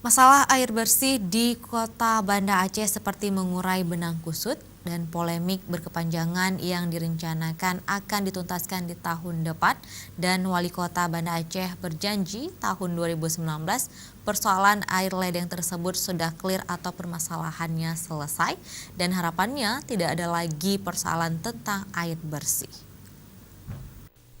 Masalah air bersih di kota Banda Aceh seperti mengurai benang kusut dan polemik berkepanjangan yang direncanakan akan dituntaskan di tahun depan dan Wali Kota Banda Aceh berjanji tahun 2019 persoalan air ledeng tersebut sudah clear atau permasalahannya selesai dan harapannya tidak ada lagi persoalan tentang air bersih.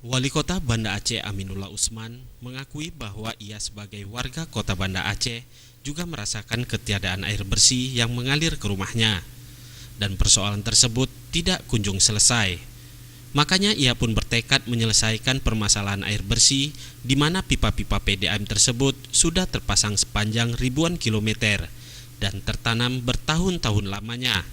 Wali Kota Banda Aceh Aminullah Usman mengakui bahwa ia sebagai warga Kota Banda Aceh juga merasakan ketiadaan air bersih yang mengalir ke rumahnya dan persoalan tersebut tidak kunjung selesai. Makanya ia pun bertekad menyelesaikan permasalahan air bersih di mana pipa-pipa PDAM tersebut sudah terpasang sepanjang ribuan kilometer dan tertanam bertahun-tahun lamanya.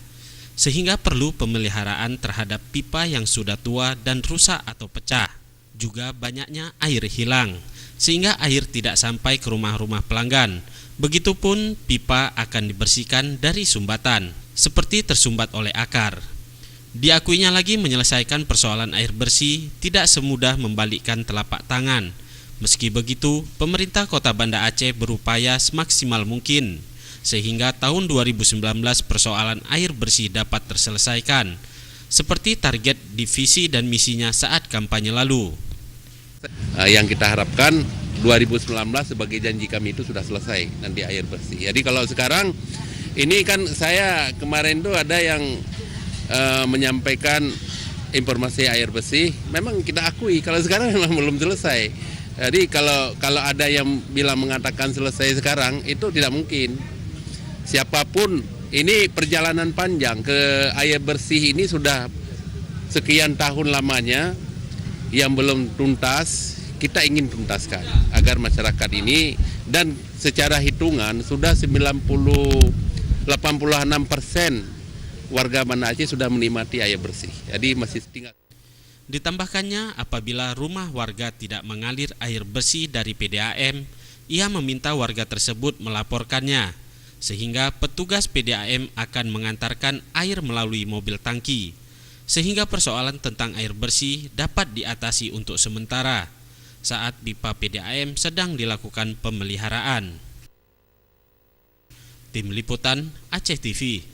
Sehingga perlu pemeliharaan terhadap pipa yang sudah tua dan rusak atau pecah. Juga banyaknya air hilang, sehingga air tidak sampai ke rumah-rumah pelanggan. Begitupun pipa akan dibersihkan dari sumbatan, seperti tersumbat oleh akar. Diakuinya lagi menyelesaikan persoalan air bersih tidak semudah membalikkan telapak tangan. Meski begitu, pemerintah Kota Banda Aceh berupaya semaksimal mungkin, sehingga tahun 2019 persoalan air bersih dapat terselesaikan, seperti target divisi dan misinya saat kampanye lalu. Yang kita harapkan 2019 sebagai janji kami itu sudah selesai nanti air bersih. Jadi kalau sekarang ini kan saya kemarin tuh ada yang menyampaikan informasi air bersih, memang kita akui kalau sekarang memang belum selesai. Jadi kalau ada yang bilang mengatakan selesai sekarang itu tidak mungkin. Siapapun, ini perjalanan panjang ke air bersih ini sudah sekian tahun lamanya yang belum tuntas, kita ingin tuntaskan agar masyarakat ini, dan secara hitungan sudah 86% warga Banda Aceh sudah menikmati air bersih. Jadi masih tinggal. Ditambahkannya, apabila rumah warga tidak mengalir air bersih dari PDAM, ia meminta warga tersebut melaporkannya, sehingga petugas PDAM akan mengantarkan air melalui mobil tangki, sehingga persoalan tentang air bersih dapat diatasi untuk sementara saat pipa PDAM sedang dilakukan pemeliharaan. Tim Liputan Aceh TV.